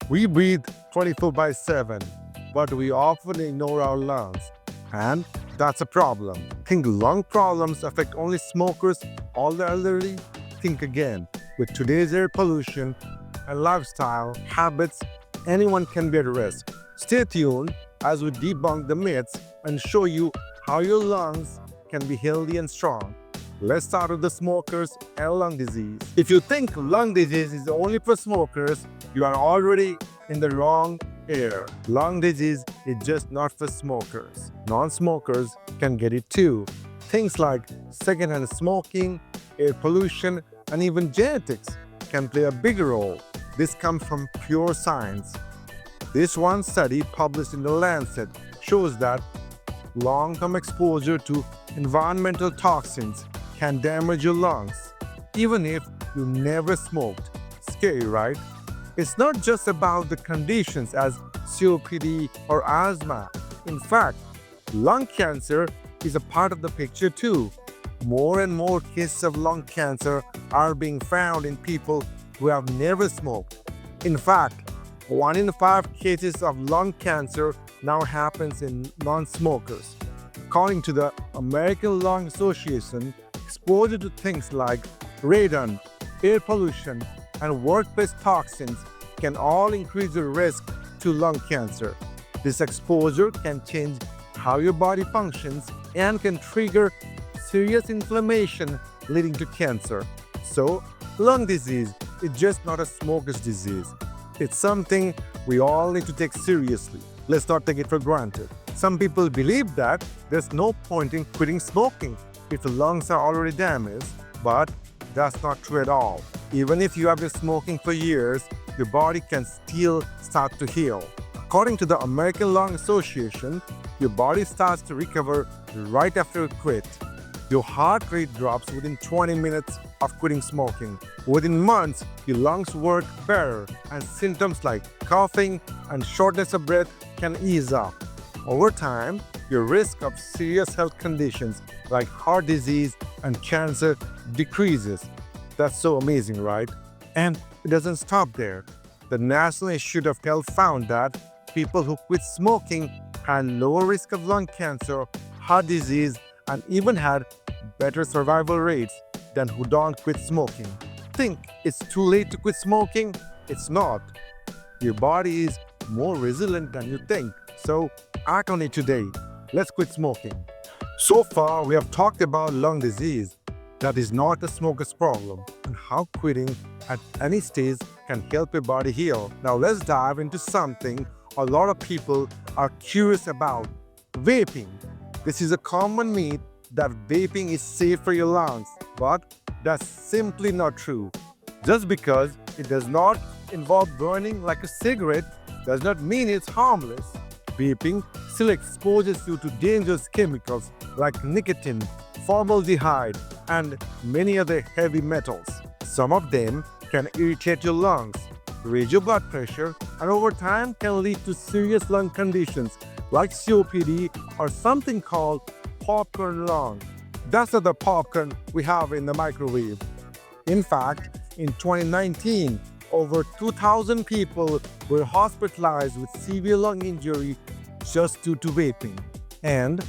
We breathe 24/7, but we often ignore our lungs. And that's a problem. Think lung problems affect only smokers or the elderly? Think again. With today's air pollution and lifestyle habits, anyone can be at risk. Stay tuned as we debunk the myths and show you how your lungs can be healthy and strong. Let's start with the smokers and lung disease. If you think lung disease is only for smokers, you are already in the wrong air. Lung disease is just not for smokers. Non-smokers can get it too. Things like secondhand smoking, air pollution, and even genetics can play a big role. This comes from pure science. This one study published in The Lancet shows that long-term exposure to environmental toxins can damage your lungs, even if you never smoked. Scary, right? It's not just about the conditions as COPD or asthma. In fact, lung cancer is a part of the picture too. More and more cases of lung cancer are being found in people who have never smoked. In fact, 1 in 5 cases of lung cancer now happens in non-smokers. According to the American Lung Association, exposure to things like radon, air pollution, and workplace toxins can all increase the risk to lung cancer. This exposure can change how your body functions and can trigger serious inflammation leading to cancer. So, lung disease is just not a smoker's disease. It's something we all need to take seriously. Let's not take it for granted. Some people believe that there's no point in quitting smoking if the lungs are already damaged, but that's not true at all. Even if you have been smoking for years, your body can still start to heal. According to the American Lung Association, your body starts to recover right after you quit. Your heart rate drops within 20 minutes of quitting smoking. Within months, your lungs work better, and symptoms like coughing and shortness of breath can ease up. Over time, your risk of serious health conditions like heart disease and cancer decreases. That's so amazing, right? And it doesn't stop there. The National Institute of Health found that people who quit smoking had lower risk of lung cancer, heart disease, and even had better survival rates than who don't quit smoking. Think it's too late to quit smoking? It's not. Your body is more resilient than you think. So act on it today. Let's quit smoking. So far, we have talked about lung disease. That is not a smoker's problem, and how quitting at any stage can help your body heal. Now let's dive into something a lot of people are curious about: vaping. This is a common myth that vaping is safe for your lungs, but that's simply not true. Just because it does not involve burning like a cigarette does not mean it's harmless. Vaping still exposes you to dangerous chemicals like nicotine, formaldehyde, and many other heavy metals. Some of them can irritate your lungs, raise your blood pressure, and over time can lead to serious lung conditions like COPD or something called popcorn lung. That's not the popcorn we have in the microwave. In fact, in 2019, over 2,000 people were hospitalized with severe lung injury just due to vaping, and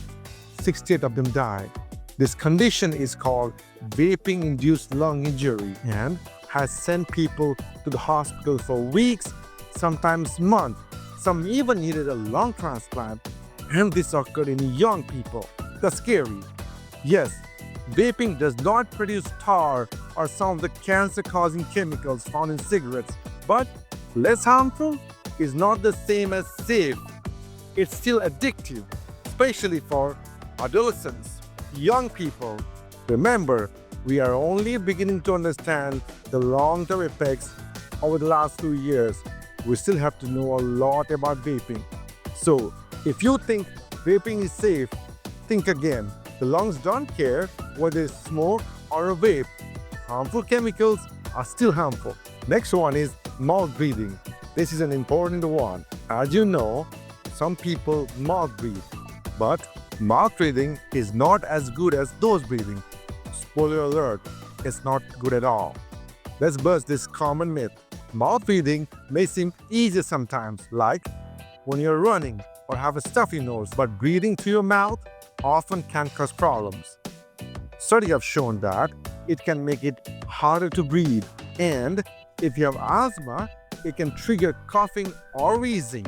68 of them died. This condition is called vaping-induced lung injury and has sent people to the hospital for weeks, sometimes months. Some even needed a lung transplant, and this occurred in young people. That's scary. Yes, vaping does not produce tar or some of the cancer-causing chemicals found in cigarettes, but less harmful is not the same as safe. It's still addictive, especially for adolescents, young people. Remember, we are only beginning to understand the long-term effects over the last 2 years. We still have to know a lot about vaping. So, if you think vaping is safe, think again. The lungs don't care whether it's smoke or a vape. Harmful chemicals are still harmful. Next one is mouth breathing. This is an important one. As you know, some people mouth breathe, but mouth breathing is not as good as nose breathing. Spoiler alert, it's not good at all. Let's bust this common myth. Mouth breathing may seem easy sometimes, like when you're running or have a stuffy nose, but breathing through your mouth often can cause problems. Studies have shown that it can make it harder to breathe, and if you have asthma, it can trigger coughing or wheezing.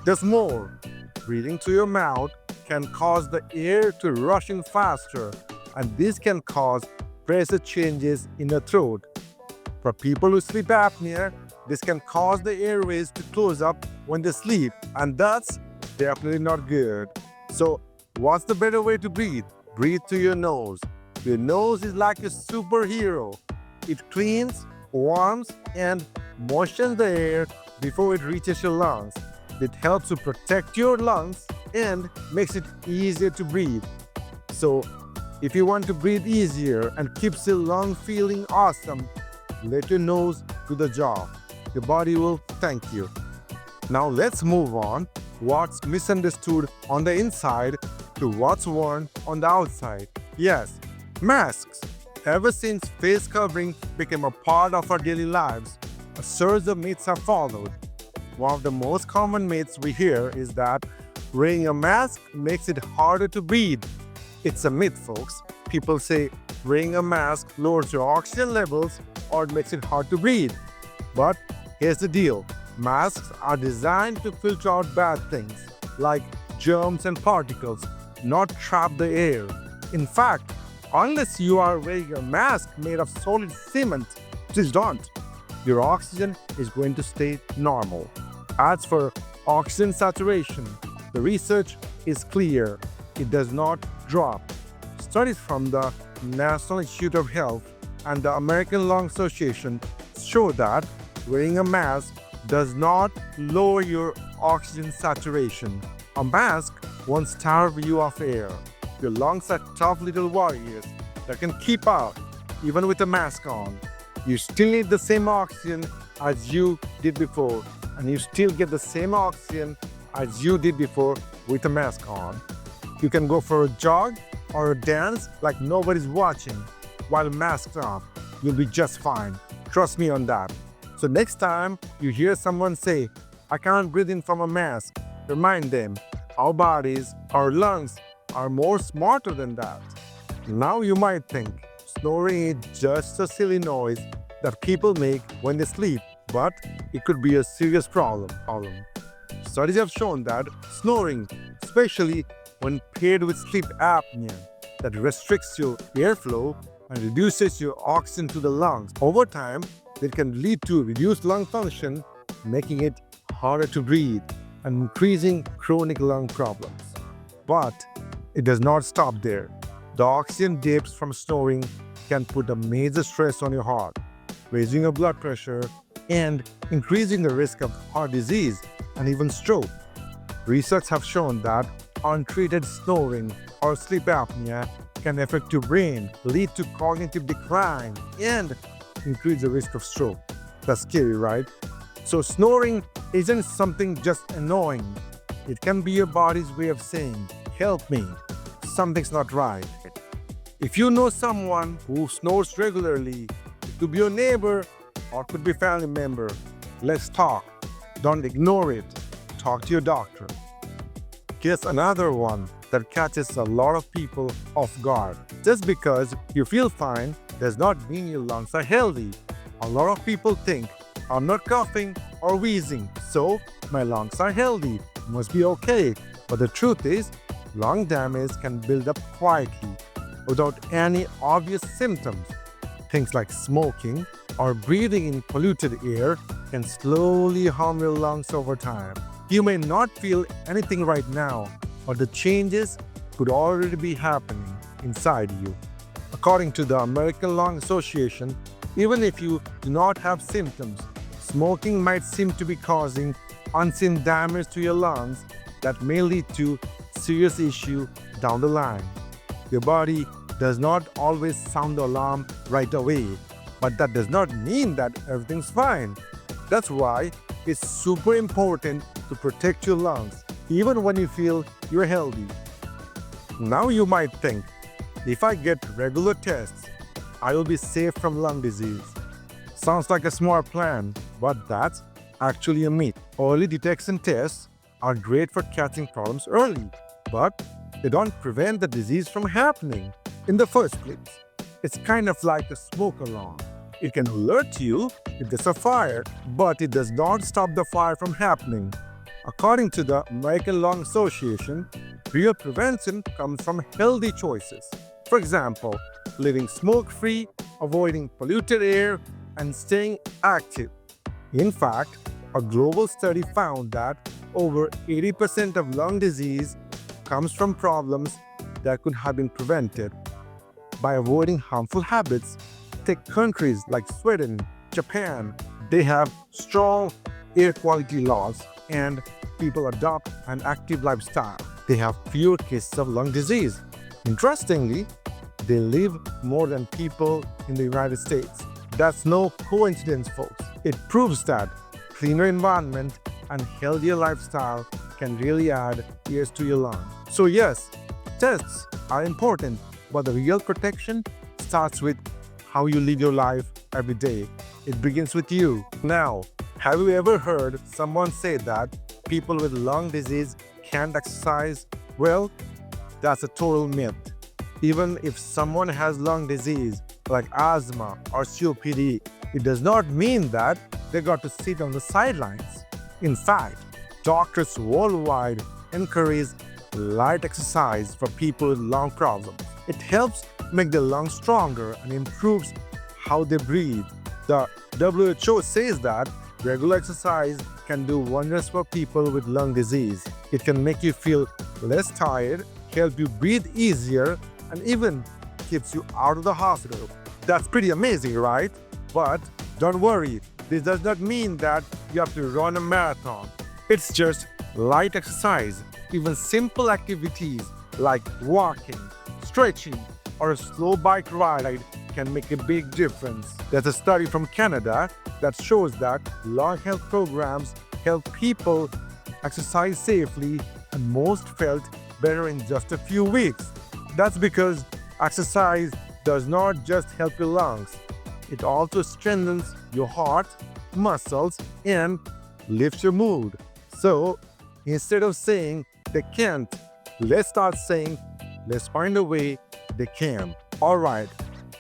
There's more. Breathing through your mouth can cause the air to rush in faster, and this can cause pressure changes in the throat. For people with sleep apnea, this can cause the airways to close up when they sleep, and that's definitely not good. So, what's the better way to breathe? Breathe through your nose. Your nose is like a superhero. It cleans, warms, and moistens the air before it reaches your lungs. It helps to protect your lungs and makes it easier to breathe. So, if you want to breathe easier and keeps your lung feeling awesome, let your nose do the job. Your body will thank you. Now let's move on. What's misunderstood on the inside to what's worn on the outside. Yes, masks. Ever since face covering became a part of our daily lives, a surge of myths have followed. One of the most common myths we hear is that wearing a mask makes it harder to breathe. It's a myth, folks. People say wearing a mask lowers your oxygen levels or it makes it hard to breathe. But here's the deal. Masks are designed to filter out bad things like germs and particles, not trap the air. In fact, unless you are wearing a mask made of solid cement, please don't. Your oxygen is going to stay normal. As for oxygen saturation, the research is clear. It does not drop. Studies from the National Institute of Health and the American Lung Association show that wearing a mask does not lower your oxygen saturation. A mask won't starve you of air. Your lungs are tough little warriors that can keep out even with a mask on. You still need the same oxygen as you did before, and you still get the same oxygen as you did before with a mask on. You can go for a jog or a dance like nobody's watching while masked off. You'll be just fine. Trust me on that. So next time you hear someone say, "I can't breathe in from a mask," remind them, our bodies, our lungs are more smarter than that. Now you might think, snoring is just a silly noise that people make when they sleep, but it could be a serious problem. Studies have shown that snoring, especially when paired with sleep apnea, that restricts your airflow and reduces your oxygen to the lungs. Over time, it can lead to reduced lung function, making it harder to breathe and increasing chronic lung problems. But it does not stop there. The oxygen dips from snoring can put a major stress on your heart, raising your blood pressure and increasing the risk of heart disease and even stroke. Research have shown that untreated snoring or sleep apnea can affect your brain, lead to cognitive decline, and increase the risk of stroke. That's scary, right? So snoring isn't something just annoying. It can be your body's way of saying, "Help me, something's not right." If you know someone who snores regularly, it could be your neighbor or could be a family member, let's talk. Don't ignore it. Talk to your doctor. Here's another one that catches a lot of people off guard. Just because you feel fine does not mean your lungs are healthy. A lot of people think, "I'm not coughing or wheezing, so my lungs are healthy, must be okay." But the truth is, lung damage can build up quietly without any obvious symptoms. Things like smoking or breathing in polluted air can slowly harm your lungs over time. You may not feel anything right now, but the changes could already be happening inside you. According to the American Lung Association, even if you do not have symptoms, smoking might seem to be causing unseen damage to your lungs that may lead to serious issue down the line. Your body does not always sound the alarm right away, but that does not mean that everything's fine. That's why it's super important to protect your lungs, even when you feel you're healthy. Now you might think, if I get regular tests, I will be safe from lung disease. Sounds like a smart plan, but that's actually a myth. Early detection tests are great for catching problems early, but they don't prevent the disease from happening in the first place. It's kind of like a smoke alarm. It can alert you if there's a fire, but it does not stop the fire from happening. According to the American Lung Association, real prevention comes from healthy choices. For example, living smoke-free, avoiding polluted air, and staying active. In fact, a global study found that over 80% of lung disease comes from problems that could have been prevented by avoiding harmful habits. Take countries like Sweden, Japan. They have strong air quality laws and people adopt an active lifestyle. They have fewer cases of lung disease. Interestingly, they live more than people in the United States. That's no coincidence, folks. It proves that cleaner environment and healthier lifestyle can really add years to your lung. So yes, tests are important, but the real protection starts with how you live your life every day. It begins with you. Now, have you ever heard someone say that people with lung disease can't exercise? Well, that's a total myth. Even if someone has lung disease like asthma or COPD, it does not mean that they got to sit on the sidelines. In fact, doctors worldwide encourage light exercise for people with lung problems. It helps make the lungs stronger and improves how they breathe. The WHO says that regular exercise can do wonders for people with lung disease. It can make you feel less tired, help you breathe easier, and even keeps you out of the hospital. That's pretty amazing, right? But don't worry, this does not mean that you have to run a marathon. It's just light exercise. Even simple activities like walking, stretching, or a slow bike ride can make a big difference. There's a study from Canada that shows that lung health programs help people exercise safely, and most felt better in just a few weeks. That's because exercise does not just help your lungs, it also strengthens your heart, muscles, and lifts your mood. So instead of saying they can't, let's start saying let's find a way they can. Alright,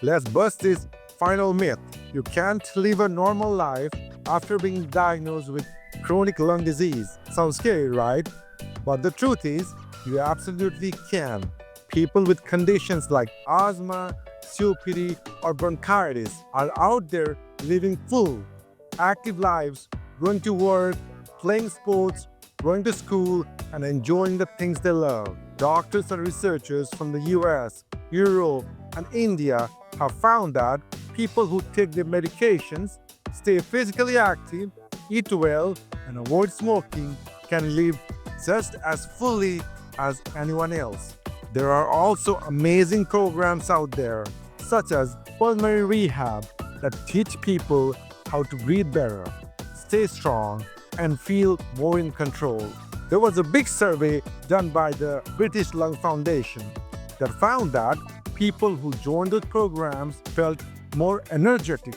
let's bust this final myth. You can't live a normal life after being diagnosed with chronic lung disease. Sounds scary, right? But the truth is, you absolutely can. People with conditions like asthma, COPD, or bronchitis are out there living full, active lives, going to work, playing sports, going to school, and enjoying the things they love. Doctors and researchers from the US, Europe, and India have found that people who take their medications, stay physically active, eat well, and avoid smoking can live just as fully as anyone else. There are also amazing programs out there, such as pulmonary rehab, that teach people how to breathe better, stay strong, and feel more in control. There was a big survey done by the British Lung Foundation that found that people who joined those programs felt more energetic,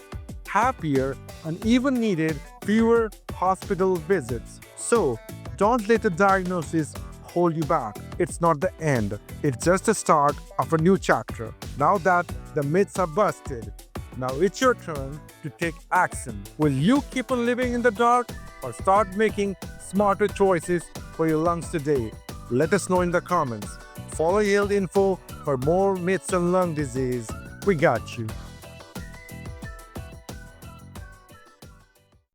happier, and even needed fewer hospital visits. So, don't let the diagnosis hold you back. It's not the end. It's just the start of a new chapter. Now that the myths are busted, now it's your turn to take action. Will you keep on living in the dark or start making smarter choices for your lungs today? Let us know in the comments. Follow Yield Info for more myths on lung disease. We got you.